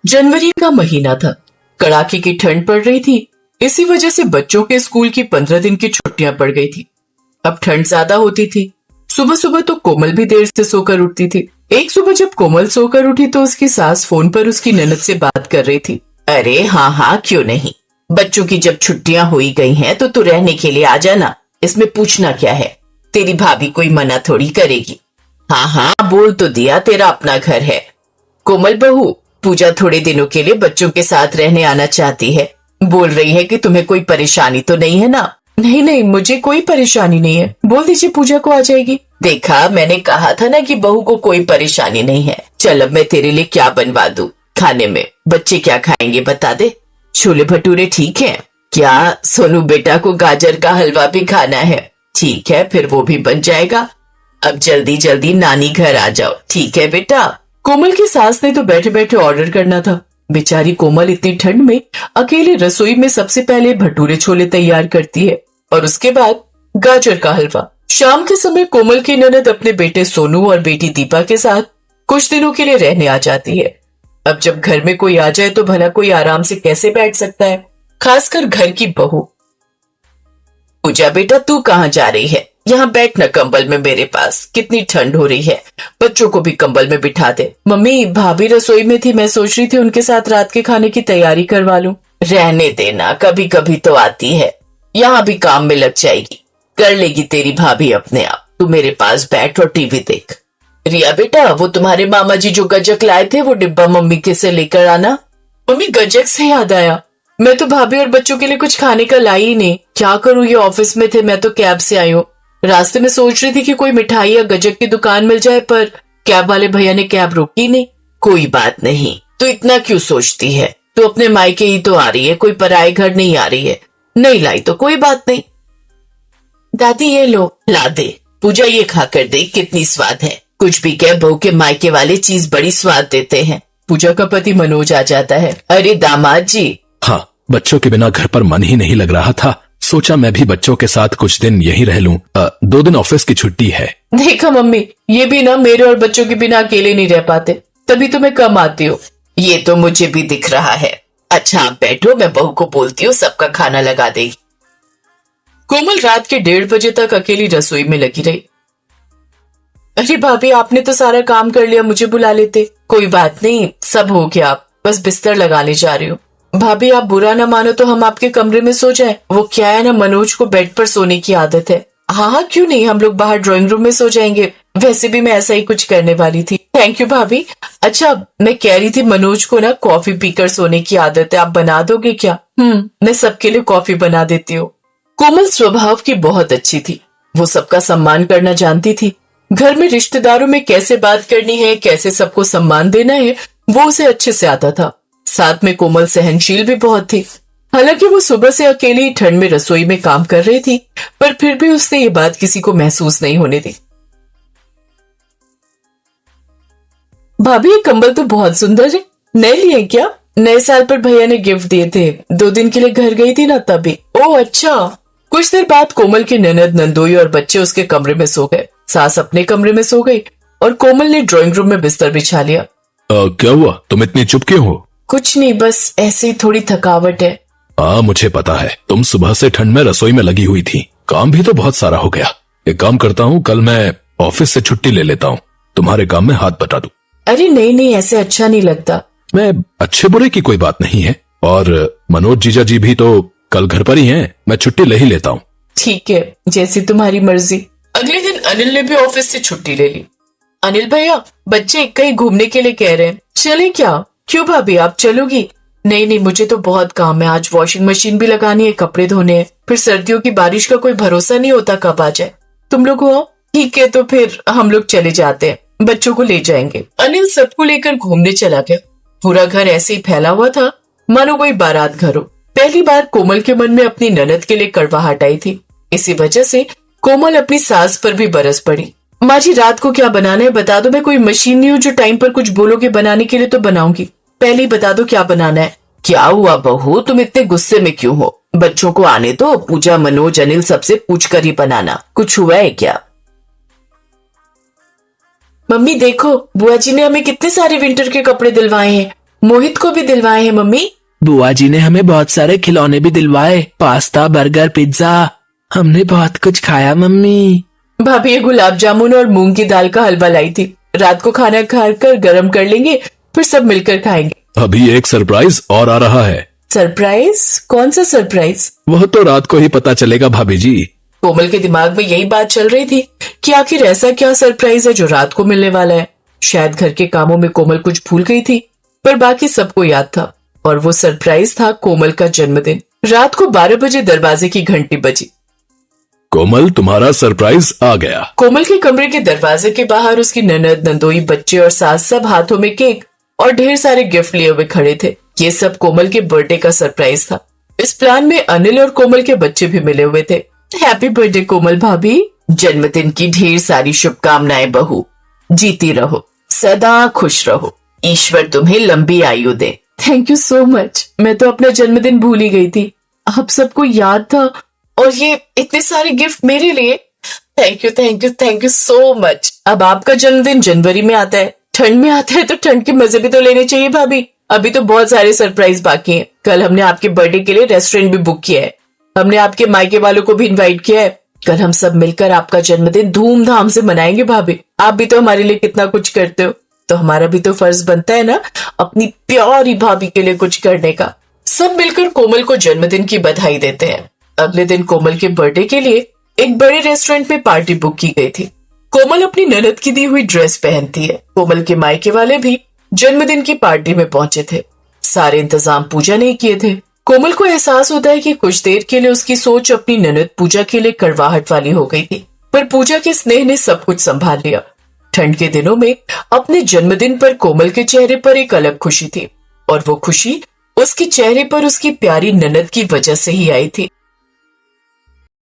जनवरी का महीना था। कड़ाके की ठंड पड़ रही थी। इसी वजह से बच्चों के स्कूल की 15 दिन की छुट्टियां पड़ गई थी। अब ठंड ज्यादा होती थी। सुबह सुबह तो कोमल भी देर से सोकर उठती थी। एक सुबह जब कोमल सोकर उठी तो उसकी सास फोन पर उसकी ननद से बात कर रही थी। अरे हाँ हाँ, क्यों नहीं, बच्चों की जब छुट्टियां हुई गई हैं तो तू रहने के लिए आ जाना, इसमें पूछना क्या है, तेरी भाभी कोई मना थोड़ी करेगी। हाँ हाँ, बोल तो दिया, तेरा अपना घर है। कोमल बहू, पूजा थोड़े दिनों के लिए बच्चों के साथ रहने आना चाहती है। बोल रही है कि तुम्हें कोई परेशानी तो नहीं है ना? नहीं नहीं, मुझे कोई परेशानी नहीं है, बोल दीजिए, पूजा को आ जाएगी। देखा, मैंने कहा था ना कि बहू को कोई परेशानी नहीं है। चल अब मैं तेरे लिए क्या बनवा दूं खाने में, बच्चे क्या खाएंगे बता दे। छोले भटूरे ठीक है क्या? सोनू बेटा को गाजर का हलवा भी खाना है। ठीक है, फिर वो भी बन जाएगा। अब जल्दी जल्दी नानी घर आ जाओ, ठीक है बेटा। कोमल की सास ने तो बैठे बैठे ऑर्डर करना था। बेचारी कोमल इतनी ठंड में अकेले रसोई में सबसे पहले भटूरे छोले तैयार करती है और उसके बाद गाजर का हलवा। शाम के समय कोमल की ननद अपने बेटे सोनू और बेटी दीपा के साथ कुछ दिनों के लिए रहने आ जाती है। अब जब घर में कोई आ जाए तो भला कोई आराम से कैसे बैठ सकता है, खासकर घर की बहू। पूजा बेटा, तू कहाँ जा रही है? यहाँ बैठना कंबल में मेरे पास, कितनी ठंड हो रही है। बच्चों को भी कंबल में बिठा दे। मम्मी, भाभी रसोई में थी, मैं सोच रही थी उनके साथ रात के खाने की तैयारी करवा लूं। रहने देना, कभी कभी तो आती है, यहाँ भी काम में लग जाएगी, कर लेगी तेरी भाभी अपने आप। तू मेरे पास बैठ और टीवी देख। रिया बेटा, वो तुम्हारे मामा जी जो गजक लाए थे वो डिब्बा मम्मी के से लेकर आना। मम्मी, गजक से याद आया, मैं तो भाभी और बच्चों के लिए कुछ खाने का लाई ही नहीं। क्या करूं, ये ऑफिस में थे, मैं तो कैब से आई हूँ। रास्ते में सोच रही थी कि कोई मिठाई या गजक की दुकान मिल जाए, पर कैब वाले भैया ने कैब रोकी नहीं। कोई बात नहीं, तू इतना क्यों सोचती है, तू अपने मायके ही तो आ रही है, कोई पराये घर नहीं आ रही है। नहीं लाई तो कोई बात नहीं। दादी ये लो, ला दे। पूजा, ये खाकर देख कितनी स्वाद है। कुछ भी कह, बहू के मायके वाले चीज बड़ी स्वाद देते हैं। पूजा का पति मनोज आ जाता है। अरे दामाद जी। हाँ, बच्चों के बिना घर पर मन ही नहीं लग रहा था, सोचा मैं भी बच्चों के साथ कुछ दिन यहीं रह लूं। 2 दिन ऑफिस की छुट्टी है। देखा मम्मी, ये भी ना मेरे और बच्चों के बिना अकेले नहीं रह पाते, तभी तो मैं कम आती हूँ। ये तो मुझे भी दिख रहा है। अच्छा आप बैठो, मैं बहू को बोलती हूँ सबका खाना लगा देगी। कोमल रात के 1:30 बजे तक अकेली रसोई में लगी रही। अरे भाभी, आपने तो सारा काम कर लिया, मुझे बुला लेते। कोई बात नहीं, सब हो गया, आप बस बिस्तर लगाने जा रही हूँ। भाभी, आप बुरा ना मानो तो हम आपके कमरे में सो जाएं। वो क्या है ना, मनोज को बेड पर सोने की आदत है। हाँ हाँ, क्यों नहीं, हम लोग बाहर ड्राइंग रूम में सो जाएंगे। वैसे भी मैं ऐसा ही कुछ करने वाली थी। थैंक यू भाभी। अच्छा, मैं कह रही थी मनोज को ना कॉफी पीकर सोने की आदत है, आप बना दोगे क्या? मैं सबके लिए कॉफी बना देती हूँ। कोमल स्वभाव की बहुत अच्छी थी, वो सबका सम्मान करना जानती थी। घर में रिश्तेदारों में कैसे बात करनी है, कैसे सबको सम्मान देना है, वो उसे अच्छे से आता था। साथ में कोमल सहनशील भी बहुत थी। हालांकि वो सुबह से अकेली ठंड में रसोई में काम कर रही थी, पर फिर भी उसने ये बात किसी को महसूस नहीं होने दी। भाभी, ये कंबल तो बहुत सुंदर है, नए लिए क्या? नए साल पर भैया ने गिफ्ट दिए थे, 2 दिन के लिए घर गई थी ना तभी। ओह अच्छा। कुछ देर बाद कोमल की ननद, नंदोई और बच्चे उसके कमरे में सो गए। सास अपने कमरे में सो गई और कोमल ने ड्राइंग रूम में बिस्तर बिछा लिया। क्या हुआ, तुम इतनी चुप क्यों हो? कुछ नहीं, बस ऐसे ही थोड़ी थकावट है। मुझे पता है, तुम सुबह से ठंड में रसोई में लगी हुई थी, काम भी तो बहुत सारा हो गया। एक काम करता हूँ, कल मैं ऑफिस से छुट्टी ले लेता हूँ, तुम्हारे काम में हाथ बटा दूं। अरे नहीं नहीं, ऐसे अच्छा नहीं लगता। मैं अच्छे बुरे की कोई बात नहीं है, और मनोज जीजा जी भी तो कल घर पर ही हैं, मैं छुट्टी ले ही लेता हूँ। ठीक है, जैसी तुम्हारी मर्जी। अगले दिन अनिल ने भी ऑफिस से छुट्टी ले ली। अनिल भैया, बच्चे कहीं घूमने के लिए कह रहे हैं, चले क्या? क्यों भाभी, आप चलोगी? नहीं नहीं, मुझे तो बहुत काम है, आज वॉशिंग मशीन भी लगानी है, कपड़े धोने हैं, फिर सर्दियों की बारिश का कोई भरोसा नहीं होता कब आ जाए। तुम लोग हो? ठीक है, तो फिर हम लोग चले जाते हैं, बच्चों को ले जाएंगे। अनिल सबको लेकर घूमने चला गया। पूरा घर ऐसे ही फैला हुआ था मानो कोई बारात घर हो। पहली बार कोमल के मन में अपनी ननद के लिए कड़वाहट आई थी। इसी वजह से कोमल अपनी सास पर भी बरस पड़ी। माँ जी, रात को क्या बनाना है बता दो, मैं कोई मशीन नहीं हूँ जो टाइम पर कुछ बोलोगे बनाने के लिए तो बनाऊंगी, पहले ही बता दो क्या बनाना है। क्या हुआ बहू, तुम इतने गुस्से में क्यों हो? बच्चों को आने दो, पूजा, मनोज, अनिल सबसे पूछ कर ही बनाना। कुछ हुआ है क्या? मम्मी देखो, बुआ जी ने हमें कितने सारे विंटर के कपड़े दिलवाए हैं, मोहित को भी दिलवाए हैं मम्मी। बुआ जी ने हमें बहुत सारे खिलौने भी दिलवाए, पास्ता, बर्गर, पिज्जा, हमने बहुत कुछ खाया मम्मी। भाभी ये गुलाब जामुन और मूंग की दाल का हलवा लाई थी, रात को खाना खाकर गर्म कर लेंगे, फिर सब मिलकर खाएंगे। अभी एक सरप्राइज और आ रहा है। सरप्राइज? कौन सा सरप्राइज? वह तो रात को ही पता चलेगा भाभी जी। कोमल के दिमाग में यही बात चल रही थी कि आखिर ऐसा क्या सरप्राइज है जो रात को मिलने वाला है। शायद घर के कामों में कोमल कुछ भूल गई थी, पर बाकी सबको याद था, और वो सरप्राइज था कोमल का जन्मदिन। रात को 12 बजे दरवाजे की घंटी बजी। कोमल, तुम्हारा सरप्राइज आ गया। कोमल के कमरे के दरवाजे के बाहर उसकी ननद, नंदोई, बच्चे और सास सब हाथों में केक और ढेर सारे गिफ्ट लिए हुए खड़े थे। ये सब कोमल के बर्थडे का सरप्राइज था। इस प्लान में अनिल और कोमल के बच्चे भी मिले हुए थे। हैप्पी बर्थडे कोमल भाभी, जन्मदिन की ढेर सारी शुभकामनाएं बहू, जीती रहो, सदा खुश रहो, ईश्वर तुम्हें लंबी आयु दे। Thank you so much. मैं तो अपना जन्मदिन भूल ही गई थी, आप सबको याद था, और ये इतने सारे गिफ्ट मेरे लिए। Thank you thank you thank you so much. अब आपका जन्मदिन जनवरी में आता है, ठंड में आता है तो ठंड के मजे भी तो लेने चाहिए भाभी। अभी तो बहुत सारे सरप्राइज बाकी हैं। कल हमने आपके बर्थडे के लिए रेस्टोरेंट भी बुक किया है, हमने आपके मायके वालों को भी इनवाइट किया है। कल हम सब मिलकर आपका जन्मदिन धूमधाम से मनाएंगे भाभी। आप भी तो हमारे लिए कितना कुछ करते हो, तो हमारा भी तो फर्ज बनता है ना अपनी प्यारी भाभी के लिए कुछ करने का। सब मिलकर कोमल को जन्मदिन की बधाई देते हैं। अगले दिन कोमल के बर्थडे के लिए एक बड़े रेस्टोरेंट में पार्टी बुक की गई थी। कोमल अपनी ननद की दी हुई ड्रेस पहनती है। कोमल के मायके वाले भी जन्मदिन की पार्टी में पहुंचे थे। सारे इंतजाम पूजा ने किए थे। कोमल को एहसास होता है कि कुछ देर के लिए उसकी सोच अपनी ननद पूजा के लिए कड़वाहट वाली हो गई थी, पर पूजा के स्नेह ने सब कुछ संभाल लिया। ठंड के दिनों में अपने जन्मदिन पर कोमल के चेहरे पर एक अलग खुशी थी, और वो खुशी उसके चेहरे पर उसकी प्यारी ननद की वजह से ही आई थी।